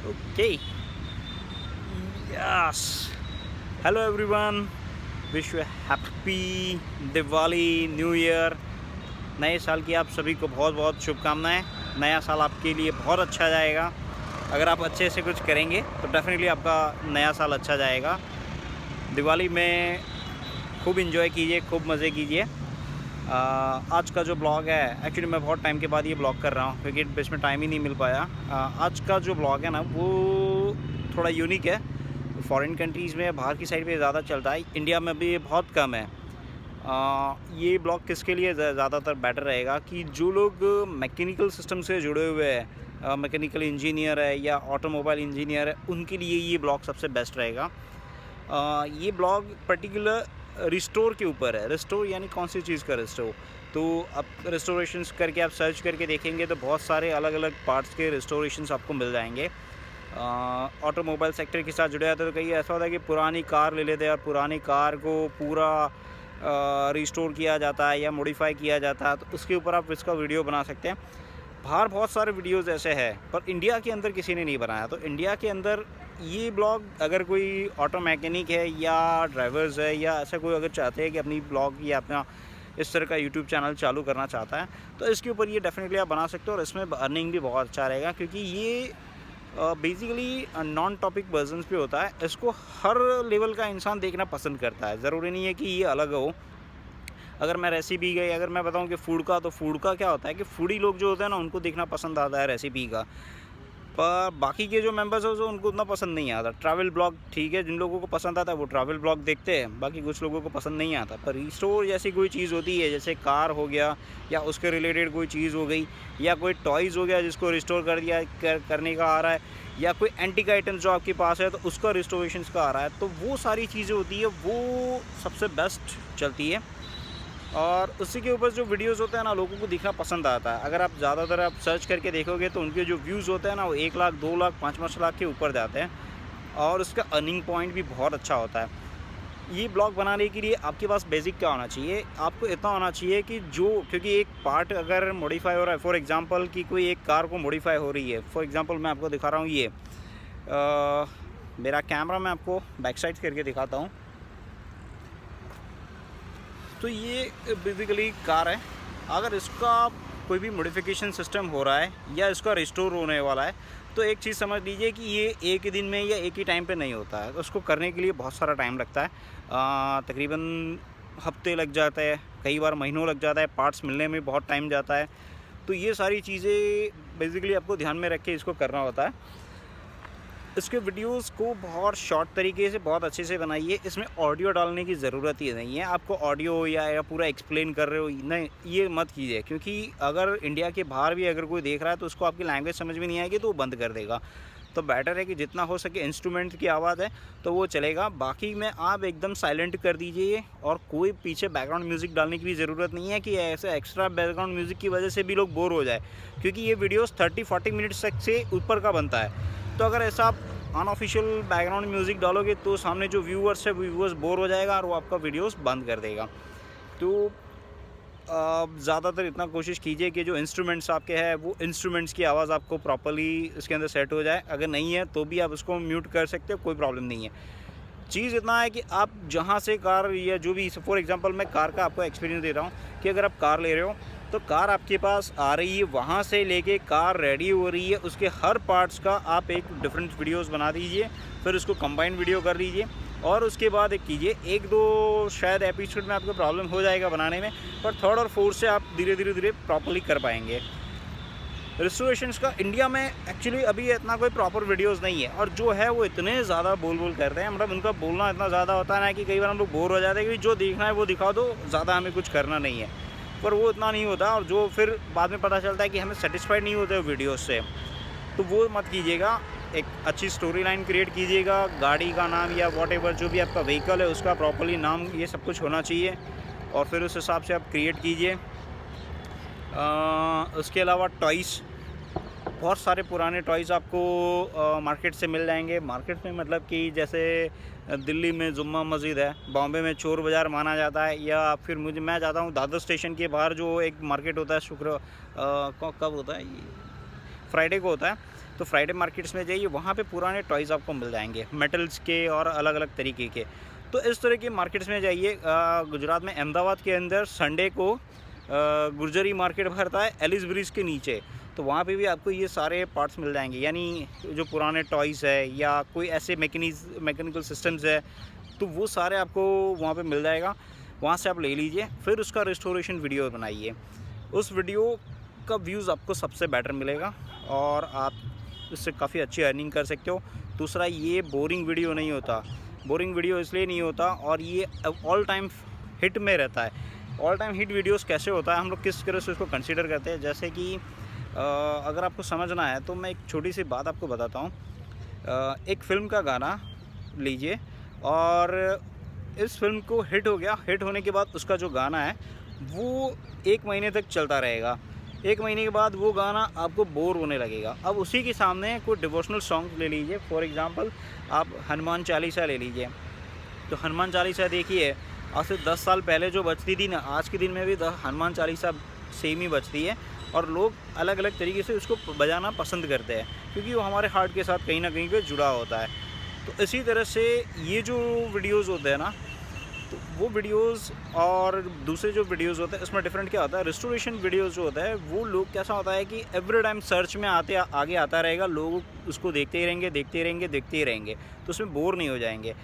Okay. Yes. Hello everyone. Wish you a happy Diwali, new year. नए साल की आप सभी को बहुत बहुत शुभकामनाएं। नया साल आपके लिए बहुत अच्छा जाएगा। अगर आप अच्छे से कुछ करेंगे तो डेफिनेटली आपका नया साल अच्छा जाएगा। दिवाली में खूब इन्जॉय कीजिए, खूब मज़े कीजिए। आज का जो ब्लॉग है, एक्चुअली मैं बहुत टाइम के बाद ये ब्लॉग कर रहा हूँ क्योंकि बीच में टाइम ही नहीं मिल पाया। आज का जो ब्लॉग है ना वो थोड़ा यूनिक है। फॉरेन कंट्रीज़ में, बाहर की साइड पे ज़्यादा चलता है, इंडिया में भी ये बहुत कम है। ये ब्लॉग किसके लिए ज़्यादातर बेटर रहेगा कि जो लोग मैकेनिकल सिस्टम से जुड़े हुए हैं, मैकेनिकल इंजीनियर है या ऑटोमोबाइल इंजीनियर है, उनके लिए ये ब्लॉग सबसे बेस्ट रहेगा। ये ब्लॉग पर्टिकुलर रिस्टोर के ऊपर है। रिस्टोर यानी कौन सी चीज़ का रिस्टोर, तो आप रिस्टोरेशंस करके आप सर्च करके देखेंगे तो बहुत सारे अलग अलग पार्ट्स के रिस्टोरेशंस आपको मिल जाएंगे। ऑटोमोबाइल सेक्टर के साथ जुड़े जाते तो कई ऐसा होता है कि पुरानी कार ले लेते हैं और पुरानी कार को पूरा रिस्टोर किया जाता है या मॉडिफाई किया जाता है, तो उसके ऊपर आप इसका वीडियो बना सकते हैं। बाहर बहुत सारे वीडियोज़ ऐसे हैं पर इंडिया के अंदर किसी ने नहीं बनाया। तो इंडिया के अंदर ये ब्लॉग अगर कोई ऑटो मैकेनिक है या ड्राइवर्स है या ऐसा कोई अगर चाहते हैं कि अपनी ब्लॉग या अपना इस तरह का यूट्यूब चैनल चालू करना चाहता है तो इसके ऊपर ये डेफिनेटली आप बना सकते हो और इसमें अर्निंग भी बहुत अच्छा रहेगा क्योंकि ये बेसिकली नॉन टॉपिक वर्जन्स पे होता है। इसको हर लेवल का इंसान देखना पसंद करता है, ज़रूरी नहीं है कि ये अलग हो। अगर मैं रेसिपी गई, अगर मैं बताऊं कि फूड का, तो फूड का क्या होता है कि फूडी लोग जो होते हैं ना उनको देखना पसंद आता है रेसिपी का, पर बाकी के जो मेंबर्स हो जो उनको उतना पसंद नहीं आता। ट्रैवल ब्लॉग ठीक है, जिन लोगों को पसंद आता है वो ट्रैवल ब्लॉग देखते हैं, बाकी कुछ लोगों को पसंद नहीं आता। पर रिस्टोर जैसी कोई चीज़ होती है, जैसे कार हो गया या उसके रिलेटेड कोई चीज़ हो गई या कोई टॉयज़ हो गया जिसको रिस्टोर कर दिया करने का आ रहा है, या कोई एंटीक आइटम्स जो आपके पास है तो उसका रिस्टोरेशन का आ रहा है, तो वो सारी चीज़ें होती है वो सबसे बेस्ट चलती है। और उसी के ऊपर जो वीडियोस होते हैं ना लोगों को दिखना पसंद आता है। अगर आप ज़्यादातर आप सर्च करके देखोगे तो उनके जो व्यूज़ होते हैं ना वो 1 लाख, 2 लाख, 5-5 लाख के ऊपर जाते हैं और उसका अर्निंग पॉइंट भी बहुत अच्छा होता है। ये ब्लॉग बनाने के लिए आपके पास बेसिक क्या होना चाहिए, आपको इतना होना चाहिए कि क्योंकि एक पार्ट अगर मॉडिफाई हो रहा है, फॉर एग्ज़ाम्पल कि कोई एक कार को मॉडिफाई हो रही है, फॉर एग्ज़ाम्पल मैं आपको दिखा रहा हूँ ये मेरा कैमरा, मैं आपको बैक साइड करके दिखाता हूँ। तो ये बेसिकली कार है। अगर इसका कोई भी मॉडिफिकेशन सिस्टम हो रहा है या इसका रिस्टोर होने वाला है तो एक चीज़ समझ लीजिए कि ये एक ही दिन में या एक ही टाइम पे नहीं होता है। तो उसको करने के लिए बहुत सारा टाइम लगता है, तकरीबन हफ्ते लग जाते हैं, कई बार महीनों लग जाता है, पार्ट्स मिलने में बहुत टाइम जाता है। तो ये सारी चीज़ें बेसिकली आपको ध्यान में रख के इसको करना होता है। इसके वीडियोस को बहुत शॉर्ट तरीके से बहुत अच्छे से बनाइए। इसमें ऑडियो डालने की ज़रूरत ही नहीं है। आपको ऑडियो या पूरा एक्सप्लेन कर रहे हो, नहीं, ये मत कीजिए क्योंकि अगर इंडिया के बाहर भी अगर कोई देख रहा है तो उसको आपकी लैंग्वेज समझ में नहीं आएगी तो वो बंद कर देगा। तो बेटर है कि जितना हो सके इंस्ट्रूमेंट की आवाज़ है तो वो चलेगा, बाकी में आप एकदम साइलेंट कर दीजिए और कोई पीछे बैकग्राउंड म्यूज़िक डालने की भी ज़रूरत नहीं है कि ऐसे एक्स्ट्रा बैकग्राउंड म्यूज़िक की वजह से भी लोग बोर हो जाए, क्योंकि ये वीडियोस 30-40 मिनट्स तक से ऊपर का बनता है। तो अगर ऐसा आप अनऑफिशियल बैकग्राउंड म्यूज़िक डालोगे तो सामने जो व्यूअर्स है व्यूअर्स बोर हो जाएगा और वो आपका वीडियोस बंद कर देगा। तो ज़्यादातर इतना कोशिश कीजिए कि जो इंस्ट्रूमेंट्स आपके हैं वो इंस्ट्रूमेंट्स की आवाज़ आपको प्रॉपर्ली इसके अंदर सेट हो जाए। अगर नहीं है तो भी आप उसको म्यूट कर सकते हो, कोई प्रॉब्लम नहीं है। चीज़ इतना है कि आप जहाँ से कार या जो भी, फॉर एग्जांपल मैं कार का आपको एक्सपीरियंस दे रहा हूँ कि अगर आप कार ले रहे हो तो कार आपके पास आ रही है, वहाँ से लेके कार रेडी हो रही है, उसके हर पार्ट्स का आप एक डिफरेंट वीडियोस बना दीजिए, फिर उसको कंबाइंड वीडियो कर दीजिए और उसके बाद एक कीजिए। 1-2 शायद एपिसोड में आपको प्रॉब्लम हो जाएगा बनाने में, पर थर्ड और फोर्थ से आप धीरे धीरे प्रॉपर्ली कर पाएंगे। रिस्टोरेशंस का इंडिया में एक्चुअली अभी इतना कोई प्रॉपर वीडियोस नहीं है, और जो है वो इतने ज़्यादा बोल करते हैं, मतलब उनका बोलना इतना ज़्यादा होता है ना कि कई बार हम लोग बोर हो जाते हैं कि जो देखना है वो दिखा दो, ज़्यादा हमें कुछ करना नहीं है। पर वो इतना नहीं होता और जो फिर बाद में पता चलता है कि हमें सेटिस्फाइड नहीं होते वीडियोस से, तो वो मत कीजिएगा। एक अच्छी स्टोरी लाइन क्रिएट कीजिएगा, गाड़ी का नाम या वॉटेवर जो भी आपका व्हीकल है उसका प्रॉपर्ली नाम ये सब कुछ होना चाहिए और फिर उस हिसाब से आप क्रिएट कीजिए। उसके अलावा टॉयज़, बहुत सारे पुराने टॉयज़ आपको मार्केट से मिल जाएंगे। मार्केट में मतलब कि जैसे दिल्ली में जुम्मा मस्जिद है, बॉम्बे में चोर बाज़ार माना जाता है, या फिर मैं जाता हूँ दादर स्टेशन के बाहर जो एक मार्केट होता है कब होता है, ये फ्राइडे को होता है। तो फ्राइडे मार्केट्स में जाइए, वहाँ पे पुराने टॉयज़ आपको मिल जाएंगे, मेटल्स के और अलग अलग तरीके के। तो इस तरह के मार्केट्स में जाइए। गुजरात में अहमदाबाद के अंदर संडे को गुर्जरी मार्केट भरता है एलिस ब्रिज के नीचे, तो वहाँ पे भी आपको ये सारे पार्ट्स मिल जाएंगे, यानी जो पुराने टॉयज़ है या कोई ऐसे मैकेनिकल सिस्टम्स है, तो वो सारे आपको वहाँ पे मिल जाएगा। वहाँ से आप ले लीजिए, फिर उसका रिस्टोरेशन वीडियो बनाइए। उस वीडियो का व्यूज़ आपको सबसे बेटर मिलेगा और आप इससे काफ़ी अच्छी अर्निंग कर सकते हो। दूसरा, ये बोरिंग वीडियो नहीं होता। बोरिंग वीडियो इसलिए नहीं होता और ये ऑल टाइम हिट में रहता है। ऑल टाइम हिट वीडियोस कैसे होता है, हम लोग किस तरह से उसको कंसीडर करते हैं, जैसे कि अगर आपको समझना है तो मैं एक छोटी सी बात आपको बताता हूँ। एक फ़िल्म का गाना लीजिए और इस फिल्म को हिट हो गया, हिट होने के बाद उसका जो गाना है वो 1 महीने तक चलता रहेगा। 1 महीने के बाद वो गाना आपको बोर होने लगेगा। अब उसी के सामने कोई डिवोशनल सॉन्ग ले लीजिए, फॉर एग्ज़ाम्पल आप हनुमान चालीसा ले लीजिए। तो हनुमान चालीसा देखिए, आज से 10 साल पहले जो बजती थी ना, आज के दिन में भी हनुमान चालीसा सेम ही बजती है और लोग अलग अलग तरीके से उसको बजाना पसंद करते हैं, क्योंकि वो हमारे हार्ट के साथ कहीं ना कहीं पे जुड़ा होता है। तो इसी तरह से ये जो वीडियोज़ होते हैं ना, तो वो वीडियोज़ और दूसरे जो वीडियोज़ होते हैं, इसमें डिफरेंट क्या होता है, रिस्टोरेशन वीडियोज़ जो होता है वो लोग कैसा होता है कि एवरी टाइम सर्च में आगे आता रहेगा, लोग उसको देखते ही रहेंगे, तो उसमें बोर नहीं हो जाएंगे।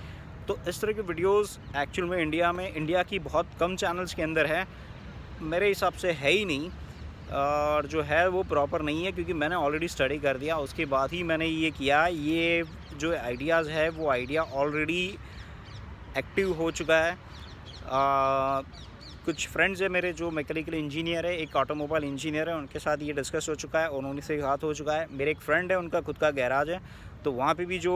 तो इस तरह के वीडियोज़ एक्चुअल में इंडिया की बहुत कम चैनल्स के अंदर है, मेरे हिसाब से है ही नहीं, और जो है वो प्रॉपर नहीं है, क्योंकि मैंने ऑलरेडी स्टडी कर दिया, उसके बाद ही मैंने ये किया। ये जो आइडियाज़ है वो आइडिया ऑलरेडी एक्टिव हो चुका है। कुछ फ्रेंड्स है मेरे जो मैकेनिकल इंजीनियर है, एक ऑटोमोबाइल इंजीनियर है, उनके साथ ये डिस्कस हो चुका है और उनसे बात हो चुका है। मेरे एक फ्रेंड है, उनका खुद का गैराज है, तो वहाँ पे भी जो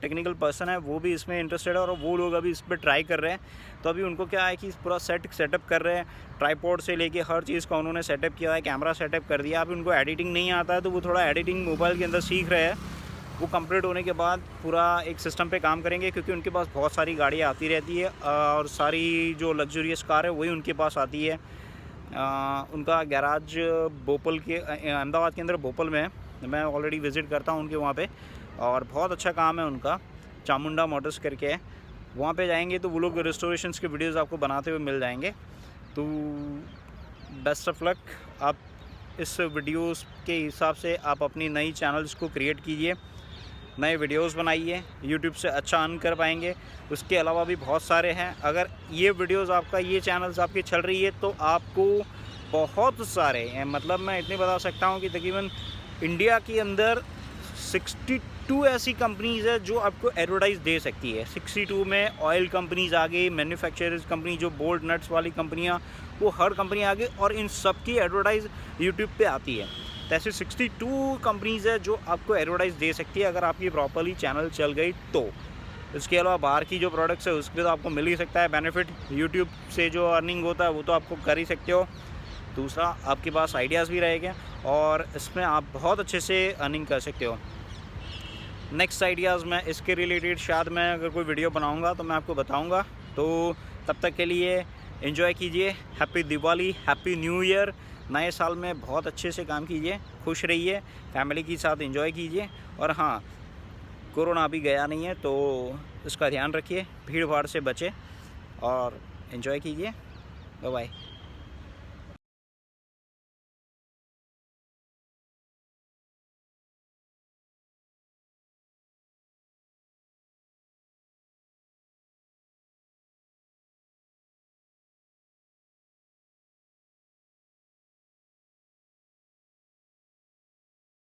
टेक्निकल पर्सन है वो भी इसमें इंटरेस्टेड है और वो लोग अभी इस पर ट्राई कर रहे हैं। तो अभी उनको क्या है कि पूरा सेटअप कर रहे हैं, ट्राईपॉड से लेके हर चीज़ का उन्होंने सेटअप किया है, कैमरा सेटअप कर दिया। अभी उनको एडिटिंग नहीं आता है, तो वो थोड़ा एडिटिंग मोबाइल के अंदर सीख रहे हैं। वो कंप्लीट होने के बाद पूरा एक सिस्टम पे काम करेंगे, क्योंकि उनके पास बहुत सारी गाड़ियाँ आती रहती है और सारी जो लग्जरियस कार है वही उनके पास आती है। उनका गैराज भोपाल के अहमदाबाद के अंदर भोपाल में है, मैं ऑलरेडी विज़िट करता हूँ उनके वहाँ पे, और बहुत अच्छा काम है उनका। चामुंडा मोटर्स करके है, वहाँ पे जाएंगे तो वो लोग रिस्टोरेशंस के वीडियोज़ आपको बनाते हुए मिल जाएंगे। तो बेस्ट ऑफ लक। आप इस वीडियोस के हिसाब से आप अपनी नई चैनल्स को क्रिएट कीजिए, नए वीडियोस बनाइए, यूट्यूब से अच्छा अर्न कर पाएंगे। उसके अलावा भी बहुत सारे हैं। अगर ये वीडियोस आपका, ये चैनल्स आपकी चल रही है तो आपको बहुत सारे, मतलब मैं इतने बता सकता हूँ कि तकरीबन इंडिया के अंदर 62 ऐसी कंपनीज़ है जो आपको एडवर्टाइज़ दे सकती है। 62 में ऑयल कंपनीज़ आ गई, मैन्युफैक्चरर्स कंपनी जो बोल्ट नट्स वाली कंपनियाँ, वो हर कंपनी आ गई और इन सब की एडवर्टाइज़ यूट्यूब पे आती है। तो ऐसे 62 कंपनीज़ है जो आपको एडवर्टाइज़ दे सकती है अगर आपकी प्रॉपरली चैनल चल गई तो। इसके अलावा बाहर की जो प्रोडक्ट्स है उसके तो आपको मिल ही सकता है बेनिफिट, यूट्यूब से जो अर्निंग होता है वो तो आपको कर ही सकते हो। दूसरा, आपके पास आइडियाज़ भी रहेंगे और इसमें आप बहुत अच्छे से अर्निंग कर सकते हो। नेक्स्ट आइडियाज़ में इसके रिलेटेड शायद मैं अगर कोई वीडियो बनाऊंगा तो मैं आपको बताऊंगा। तो तब तक के लिए एंजॉय कीजिए। Happy Diwali, happy new year. नए साल में बहुत अच्छे से काम कीजिए, खुश रहिए, फैमिली के साथ एंजॉय कीजिए। और हाँ, कोरोना अभी गया नहीं है तो इसका ध्यान रखिए, भीड़ भाड़ से बचें और एंजॉय कीजिए। Bye bye.